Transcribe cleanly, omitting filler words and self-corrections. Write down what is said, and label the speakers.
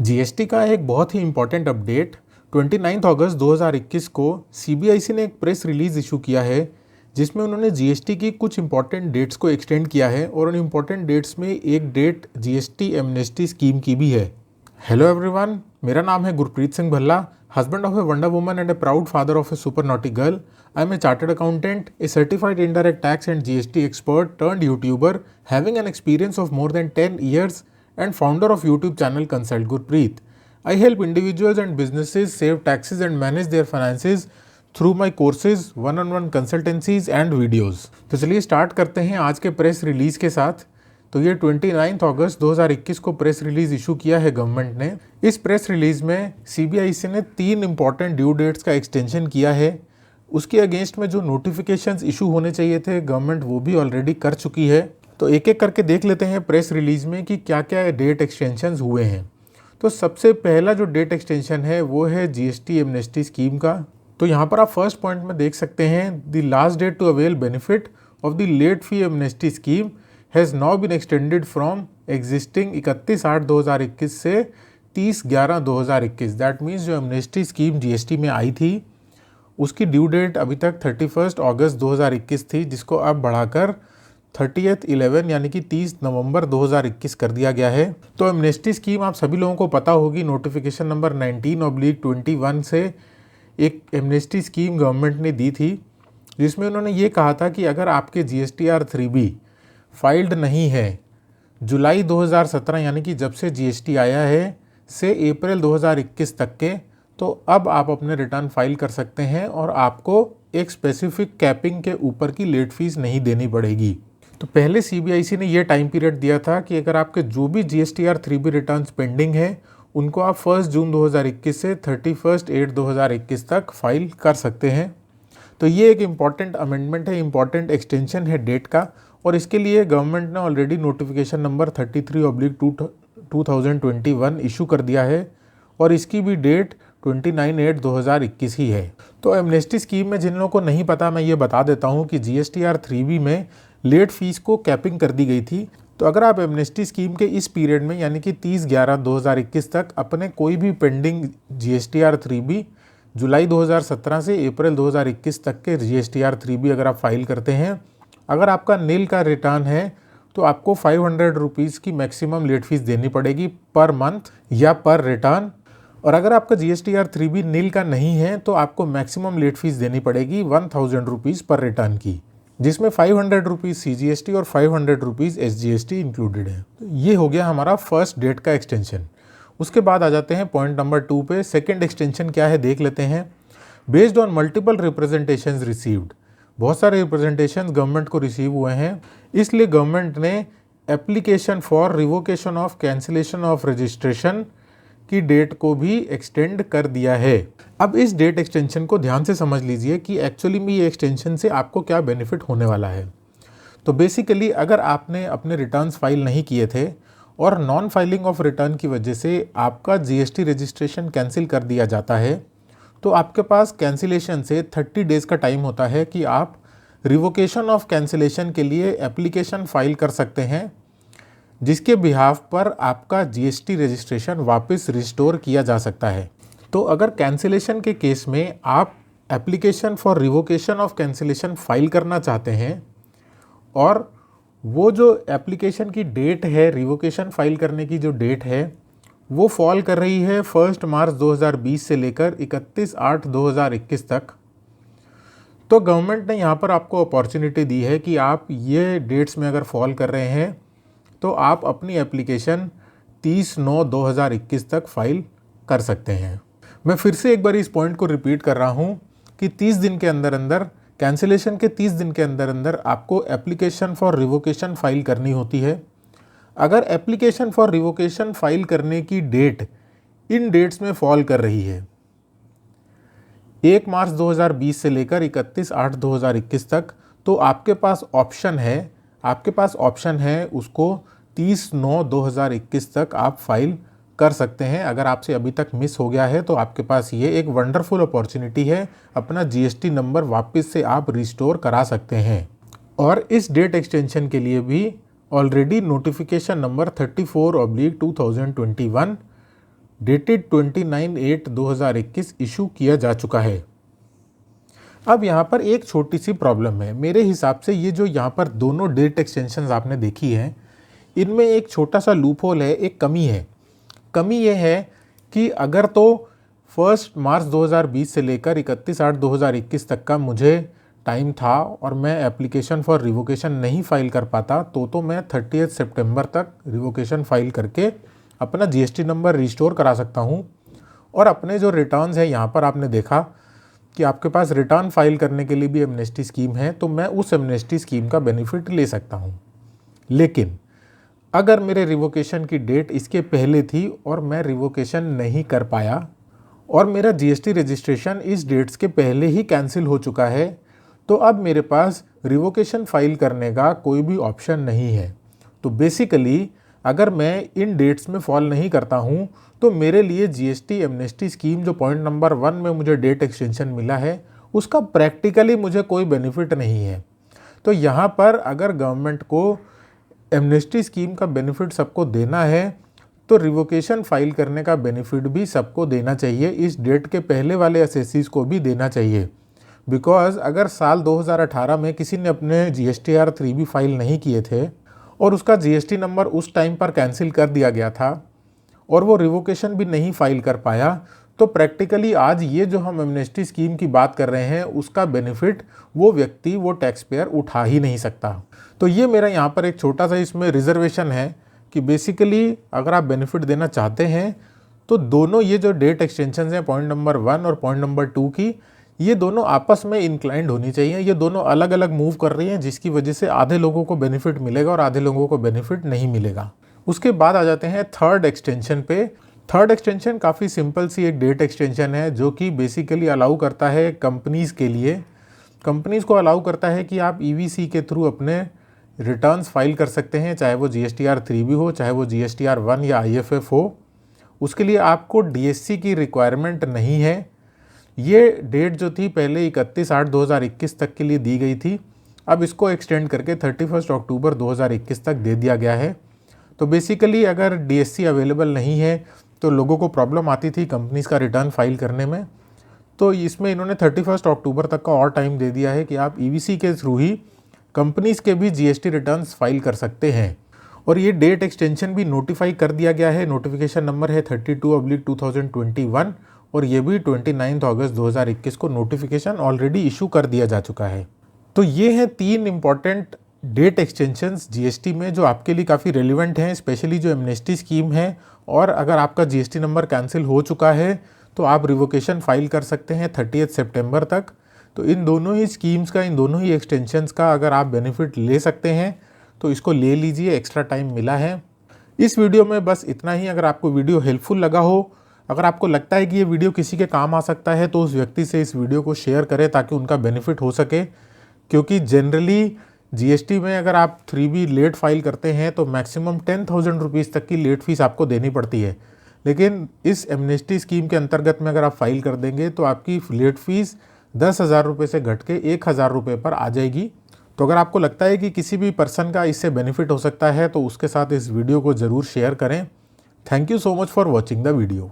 Speaker 1: GST का एक बहुत ही इम्पॉर्टेंट अपडेट 29 अगस्त 2021 को सीबीआईसी ने एक प्रेस रिलीज इशू किया है जिसमें उन्होंने जीएसटी की कुछ इंपॉर्टेंट डेट्स को एक्सटेंड किया है और उन इंपॉर्टेंट डेट्स में एक डेट जीएसटी एमनेस्टी स्कीम की भी है। हेलो एवरीवन, मेरा नाम है Gurpreet Singh Bhalla, husband of a wonder woman and a proud father of a super naughty girl. I am a chartered accountant, a certified indirect tax and GST expert turned YouTuber, having an experience of more than 10 years and founder of YouTube channel Consult Gurpreet. I help individuals and businesses save taxes and manage their finances through my courses, one-on-one consultancies and videos. तो चलिए start करते हैं आज के press release के साथ। तो ये 29 अगस्त 2021 को प्रेस रिलीज इशू किया है गवर्नमेंट ने। इस प्रेस रिलीज में सीबीआईसी ने 3 इंपॉर्टेंट ड्यू डेट्स का एक्सटेंशन किया है। उसके अगेंस्ट में जो नोटिफिकेशंस इशू होने चाहिए थे गवर्नमेंट वो भी ऑलरेडी कर चुकी है। तो एक एक करके देख लेते हैं प्रेस रिलीज में कि क्या क्या डेट एक्सटेंशंस हुए हैं। तो सबसे पहला जो डेट एक्सटेंशन है वो है जीएसटी एमनेस्टी स्कीम का। तो यहाँ पर आप फर्स्ट पॉइंट में देख सकते हैं, the last date to avail benefit of the late fee amnesty scheme has now been extended from existing 31/8/2021 से 30/11/2021। दैट मीन्स जो एमनेस्टी स्कीम जीएसटी में आई थी उसकी ड्यू डेट अभी तक 31 अगस्त 2021 थी, जिसको अब बढ़ाकर 30/11 यानी कि 30 नवंबर 2021 कर दिया गया है। तो एमनेस्टी स्कीम आप सभी लोगों को पता होगी, नोटिफिकेशन नंबर 19/21 से एक एमनेस्टी स्कीम गवर्नमेंट ने दी थी जिसमें उन्होंने ये कहा था कि अगर आपके GSTR 3B फाइल्ड नहीं है जुलाई 2017 यानी कि जब से जीएसटी आया है से अप्रैल 2021 तक के, तो अब आप अपने रिटर्न फाइल कर सकते हैं और आपको एक स्पेसिफिक कैपिंग के ऊपर की लेट फीस नहीं देनी पड़ेगी। तो पहले सीबीआईसी ने ये टाइम पीरियड दिया था कि अगर आपके जो भी GSTR 3B रिटर्न्स पेंडिंग है उनको आप 1 जून 2021 से 31/8/2021 तक फाइल कर सकते हैं। तो ये एक इम्पॉर्टेंट अमेंडमेंट है, इम्पॉर्टेंट एक्सटेंशन है डेट का, और इसके लिए गवर्नमेंट ने ऑलरेडी नोटिफिकेशन नंबर 33/2021 इशू कर दिया है और इसकी भी डेट 29/8/2021 ही है। तो एमनेस्टी स्कीम में जिन लोगों को नहीं पता मैं ये बता देता हूँ कि GSTR 3B में लेट फीस को कैपिंग कर दी गई थी। तो अगर आप एमनेस्टी स्कीम के इस पीरियड में यानी कि 30/11/2021 तक अपने कोई भी पेंडिंग GSTR 3B जुलाई 2017 से अप्रैल 2021 तक के GSTR 3B अगर आप फाइल करते हैं, अगर आपका नील का रिटर्न है तो आपको 500 रुपीज़ की मैक्सिमम लेट फीस देनी पड़ेगी पर मंथ या पर रिटर्न। और अगर आपका GSTR 3B नील का नहीं है तो आपको मैक्सिमम लेट फीस देनी पड़ेगी 1000 रुपीज़ पर रिटर्न की, जिसमें 500 रुपीज़ CGST और 500 रुपीज़ SGST इंक्लूडेड है। तो ये हो गया हमारा फर्स्ट डेट का एक्सटेंशन। उसके बाद आ जाते हैं पॉइंट नंबर 2 पे। सेकेंड एक्सटेंशन क्या है देख लेते हैं। Based on multiple representations received, बहुत सारे रिप्रेजेंटेशन गवर्नमेंट को रिसीव हुए हैं, इसलिए गवर्नमेंट ने application for revocation of cancellation of registration की डेट को भी एक्सटेंड कर दिया है। अब इस डेट एक्सटेंशन को ध्यान से समझ लीजिए कि एक्चुअली में ये एक्सटेंशन से आपको क्या बेनिफिट होने वाला है। तो बेसिकली अगर आपने अपने रिटर्न्स फाइल नहीं किए थे और नॉन फाइलिंग ऑफ रिटर्न की वजह से आपका GST रजिस्ट्रेशन कैंसिल कर दिया जाता है, तो आपके पास कैंसिलेशन से 30 डेज़ का टाइम होता है कि आप रिवोकेशन ऑफ कैंसिलेशन के लिए एप्लीकेशन फाइल कर सकते हैं, जिसके बिहाफ पर आपका GST रजिस्ट्रेशन वापस रिस्टोर किया जा सकता है। तो अगर कैंसिलेशन के केस में आप application for revocation of cancellation file करना चाहते हैं और वो जो एप्लीकेशन की डेट है, रिवोकेशन फाइल करने की जो डेट है वो फॉल कर रही है 1 मार्च 2020 से लेकर 31/8/2021 तक, तो गवर्नमेंट ने यहाँ पर आपको अपॉर्चुनिटी दी है कि आप ये डेट्स में अगर फॉल कर रहे हैं तो आप अपनी एप्लीकेशन 30/9/2021 तक फाइल कर सकते हैं। मैं फिर से एक बार इस पॉइंट को रिपीट कर रहा हूँ कि 30 दिन के अंदर अंदर, कैंसिलेशन के 30 दिन के अंदर अंदर आपको एप्लीकेशन फॉर रिवोकेशन फाइल करनी होती है। अगर एप्लीकेशन फॉर रिवोकेशन फाइल करने की डेट इन डेट्स में फॉल कर रही है 1 मार्च 2020 से लेकर 31/8/2021 तक, तो आपके पास ऑप्शन है उसको 30/9/2021 तक आप फाइल कर सकते हैं। अगर आपसे अभी तक मिस हो गया है तो आपके पास ये एक वंडरफुल अपॉर्चुनिटी है, अपना GST नंबर वापस से आप रिस्टोर करा सकते हैं। और इस डेट एक्सटेंशन के लिए भी already notification number 34/2021 dated 29/8/2021 issue किया जा चुका है। अब यहाँ पर एक छोटी सी प्रॉब्लम है। मेरे हिसाब से ये जो यहाँ पर दोनों डेट एक्सटेंशंस आपने देखी हैं, इनमें एक छोटा सा लूप होल है, एक कमी है। कमी ये है कि अगर तो 1 मार्च 2020 से लेकर 31/8/2021 तक का मुझे टाइम था और मैं एप्लीकेशन फॉर रिवोकेशन नहीं फाइल कर पाता, तो मैं 30 सितंबर तक रिवोकेशन फाइल करके अपना जीएसटी नंबर रिस्टोर करा सकता हूँ। और अपने जो रिटर्न्स हैं, यहाँ पर आपने देखा कि आपके पास रिटर्न फाइल करने के लिए भी एमनेस्टी स्कीम है, तो मैं उस एमनेस्टी स्कीम का बेनिफिट ले सकता हूँ। लेकिन अगर मेरे रिवोकेशन की डेट इसके पहले थी और मैं रिवोकेशन नहीं कर पाया और मेरा जीएसटी रजिस्ट्रेशन इस डेट्स के पहले ही कैंसिल हो चुका है, तो अब मेरे पास रिवोकेशन फाइल करने का कोई भी ऑप्शन नहीं है। तो बेसिकली अगर मैं इन डेट्स में फॉल नहीं करता हूँ, तो मेरे लिए जीएसटी एमनेस्टी स्कीम जो पॉइंट नंबर 1 में मुझे डेट एक्सटेंशन मिला है, उसका प्रैक्टिकली मुझे कोई बेनिफिट नहीं है। तो यहाँ पर अगर गवर्नमेंट को एमनेस्टी स्कीम का बेनिफिट सबको देना है, तो रिवोकेशन फाइल करने का बेनिफिट भी सबको देना चाहिए, इस डेट के पहले वाले असेसीज को भी देना चाहिए। बिकॉज अगर साल 2018 में किसी ने अपने GSTR 3B फाइल नहीं किए थे और उसका जीएसटी नंबर उस टाइम पर कैंसिल कर दिया गया था और वो रिवोकेशन भी नहीं फाइल कर पाया, तो प्रैक्टिकली आज ये जो हम एमनेस्टी स्कीम की बात कर रहे हैं, उसका बेनिफिट वो व्यक्ति, वो टैक्स पेयर उठा ही नहीं सकता। तो ये मेरा यहाँ पर एक छोटा सा इसमें रिजर्वेशन है कि बेसिकली अगर आप बेनिफिट देना चाहते हैं, तो दोनों ये जो डेट एक्सटेंशन हैं, पॉइंट नंबर 1 और पॉइंट नंबर 2 की, ये दोनों आपस में इंक्लाइंड होनी चाहिए। ये दोनों अलग अलग मूव कर रही हैं, जिसकी वजह से आधे लोगों को बेनिफिट मिलेगा और आधे लोगों को बेनिफिट नहीं मिलेगा। उसके बाद आ जाते हैं थर्ड एक्सटेंशन पे। थर्ड एक्सटेंशन काफ़ी सिंपल सी एक डेट एक्सटेंशन है, जो कि बेसिकली अलाउ करता है कंपनीज़ के लिए, कंपनीज़ को अलाउ करता है कि आप EVC के थ्रू अपने रिटर्न्स फाइल कर सकते हैं, चाहे वो GSTR 3B हो, चाहे वो GSTR 1 या IFF हो। उसके लिए आपको DSC की रिक्वायरमेंट नहीं है। ये डेट जो थी पहले 31/8/2021 तक के लिए दी गई थी, अब इसको एक्सटेंड करके 31 अक्टूबर 2021 तक दे दिया गया है। तो बेसिकली अगर DSC अवेलेबल नहीं है तो लोगों को प्रॉब्लम आती थी कंपनीज़ का रिटर्न फाइल करने में, तो इसमें इन्होंने 31 अक्टूबर तक का और टाइम दे दिया है कि आप EVC के थ्रू ही कंपनीज़ के भी GST रिटर्न्स फाइल कर सकते हैं। और ये डेट एक्सटेंशन भी नोटिफाई कर दिया गया है, नोटिफिकेशन नंबर है 32/2021 और ये भी 29 अगस्त 2021 को नोटिफिकेशन ऑलरेडी इशू कर दिया जा चुका है। तो ये हैं 3 इंपॉर्टेंट डेट एक्सटेंशंस जीएसटी में जो आपके लिए काफ़ी रेलिवेंट हैं, स्पेशली जो एमनेस्टी स्कीम है। और अगर आपका जीएसटी नंबर कैंसिल हो चुका है तो आप रिवोकेशन फाइल कर सकते हैं 30 सितंबर तक। तो इन दोनों ही स्कीम्स का, इन दोनों ही एक्सटेंशंस का अगर आप बेनिफिट ले सकते हैं तो इसको ले लीजिए, एक्स्ट्रा टाइम मिला है। इस वीडियो में बस इतना ही। अगर आपको वीडियो हेल्पफुल लगा हो, अगर आपको लगता है कि ये वीडियो किसी के काम आ सकता है, तो उस व्यक्ति से इस वीडियो को शेयर करें ताकि उनका बेनिफिट हो सके। क्योंकि जनरली जीएसटी में अगर आप 3B लेट फाइल करते हैं तो मैक्सिमम 10,000 रुपीज़ तक की लेट फीस आपको देनी पड़ती है, लेकिन इस एमनेस्टी स्कीम के अंतर्गत में अगर आप फाइल कर देंगे तो आपकी लेट फीस 10,000 रुपये से घट के 1,000 रुपये पर आ जाएगी। तो अगर आपको लगता है कि किसी भी पर्सन का इससे बेनिफिट हो सकता है तो उसके साथ इस वीडियो को ज़रूर शेयर करें। Thank you so much for watching the video.